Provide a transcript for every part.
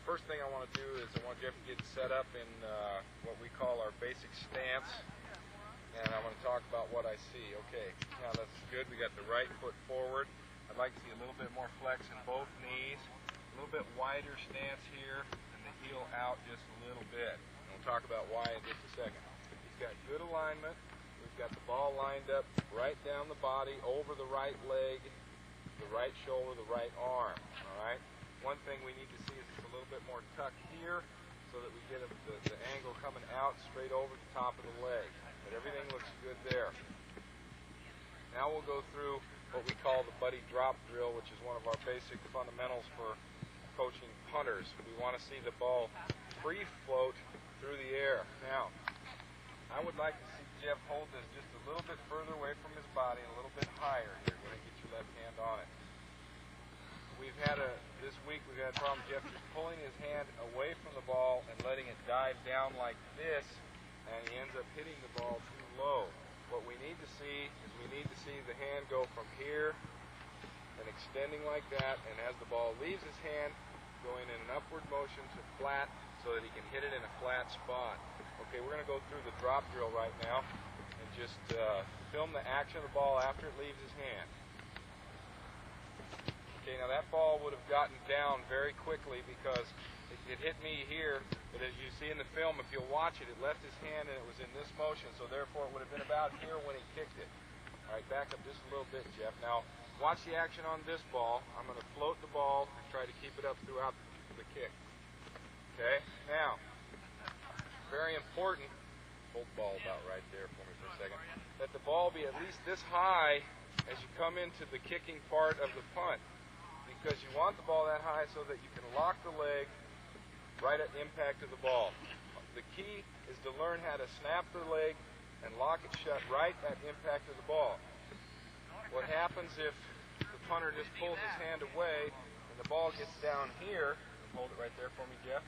first thing I want to do is I want Jeff to get set up in what we call our basic stance, and I want to talk about what I see. Okay, now that's good. We got the right foot forward. I'd like to see a little bit more flex in both knees, a little bit wider stance here, and the heel out just a little bit. And we'll talk about why in just a second. He's got good alignment. We've got the ball lined up right down the body, over the right leg, the right shoulder, the right arm. All right. One thing we need to see is just a little bit more tuck here, so that we get the angle coming out straight over the top of the leg. But everything looks good there. Now we'll go through what we call the buddy drop drill, which is one of our basic fundamentals for coaching punters. We want to see the ball free float through the air. Now, I would like to see Jeff hold this just a little bit further away from his body and a little bit higher here. Go ahead and get your left hand on it. This week we've had a problem, Jeff, just pulling his hand away from the ball and letting it dive down like this, and he ends up hitting the ball too low. What we need to see is the hand go from here and extending like that, and as the ball leaves his hand, going in an upward motion to flat so that he can hit it in a flat spot. Okay, we're going to go through the drop drill right now and just film the action of the ball after it leaves his hand. Okay, now that ball would have gotten down very quickly because it hit me here, but as you see in the film, if you'll watch it, it left his hand and it was in this motion, so therefore it would have been about here when he kicked it. All right, back up just a little bit, Jeff. Now, watch the action on this ball. I'm going to float the ball and try to keep it up throughout the kick. Okay, now, very important, hold the ball about right there for me for a second, that the ball be at least this high as you come into the kicking part of the punt, because you want the ball that high so that you can lock the leg right at impact of the ball. The key is to learn how to snap the leg and lock it shut right at impact of the ball. What happens if the punter just pulls his hand away and the ball gets down here, hold it right there for me, Jeff.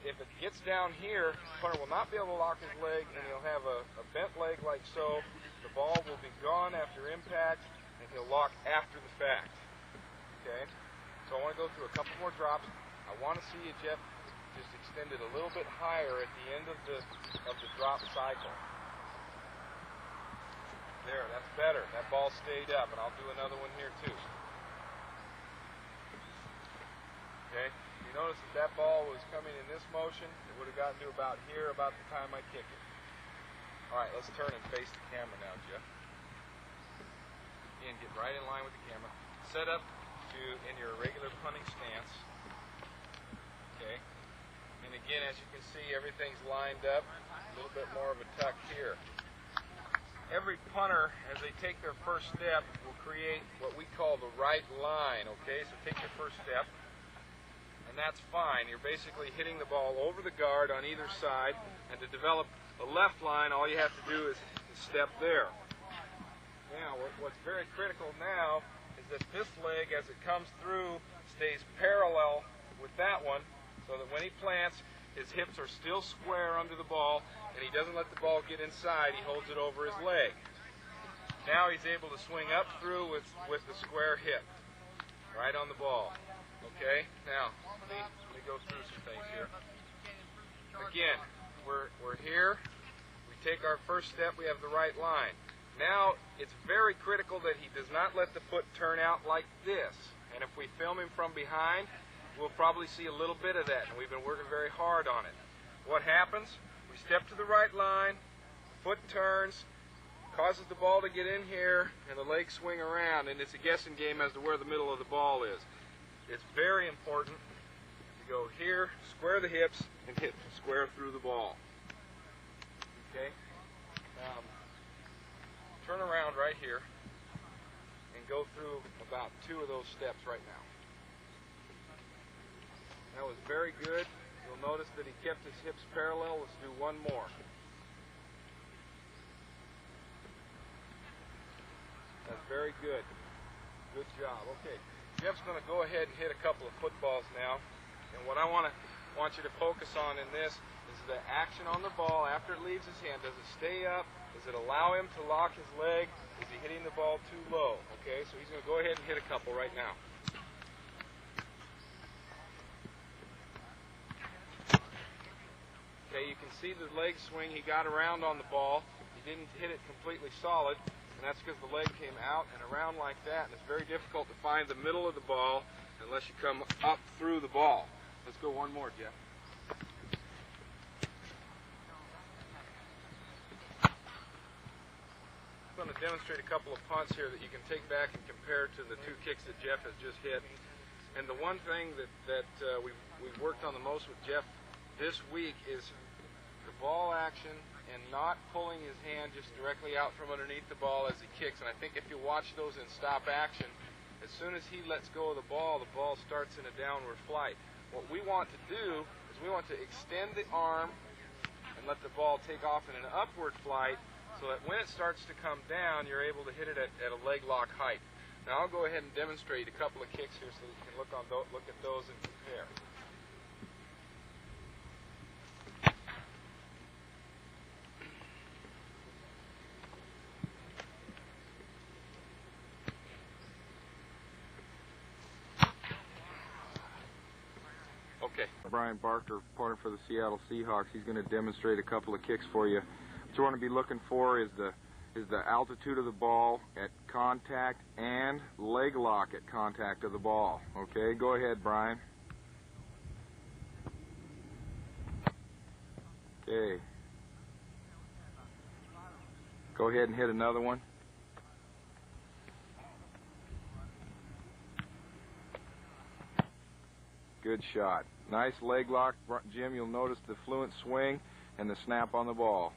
If it gets down here, the punter will not be able to lock his leg, and he'll have a bent leg like so. The ball will be gone after impact, and he'll lock after the fact. Okay? So I want to go through a couple more drops. I want to see you, Jeff, just extend it a little bit higher at the end of the drop cycle. There, that's better. That ball stayed up, and I'll do another one here too. Okay? You notice that ball was coming in this motion. It would have gotten to about here about the time I kick it. All right, let's turn and face the camera now, Jeff. Again, get right in line with the camera. Set up in your regular punting stance. Okay? And again, as you can see, everything's lined up. A little bit more of a tuck here. Every punter, as they take their first step, will create what we call the right line. Okay? So take your first step. And that's fine. You're basically hitting the ball over the guard on either side. And to develop a left line, all you have to do is step there. Now, what's very critical now is that this leg, as it comes through, stays parallel with that one, so that when he plants, his hips are still square under the ball, and he doesn't let the ball get inside. He holds it over his leg. Now he's able to swing up through with the square hip, right on the ball. Okay? Now, let me go through some things here. Again, we're here. We take our first step. We have the right line. Now, it's very critical that he does not let the foot turn out like this. And if we film him from behind, we'll probably see a little bit of that, and we've been working very hard on it. What happens? We step to the right line, foot turns, causes the ball to get in here, and the legs swing around, and it's a guessing game as to where the middle of the ball is. It's very important to go here, square the hips, and hit square through the ball. Okay? Turn around right here and go through about 2 of those steps right now. That was very good. You'll notice that he kept his hips parallel. Let's do one more. That's very good. Good job. Okay, Jeff's going to go ahead and hit a couple of footballs now. And what I want you to focus on in this is the action on the ball after it leaves his hand. Does it stay up? Does it allow him to lock his leg? Is he hitting the ball too low? Okay, so he's going to go ahead and hit a couple right now. Okay, you can see the leg swing. He got around on the ball. He didn't hit it completely solid, and that's because the leg came out and around like that, and it's very difficult to find the middle of the ball unless you come up through the ball. Let's go one more, Jeff. I'm going to demonstrate a couple of punts here that you can take back and compare to the two kicks that Jeff has just hit. And the one thing that we've worked on the most with Jeff this week is the ball action and not pulling his hand just directly out from underneath the ball as he kicks. And I think if you watch those in stop action, as soon as he lets go of the ball starts in a downward flight. What we want to do is we want to extend the arm and let the ball take off in an upward flight so that when it starts to come down, you're able to hit it at a leg lock height. Now I'll go ahead and demonstrate a couple of kicks here so that you can look at those and compare. Okay. Bryan Barker, punter for the Seattle Seahawks. He's going to demonstrate a couple of kicks for you. What you want to be looking for is the altitude of the ball at contact and leg lock at contact of the ball. Okay, go ahead, Bryan. Okay. Go ahead and hit another one. Good shot. Nice leg lock, Jim. You'll notice the fluent swing and the snap on the ball.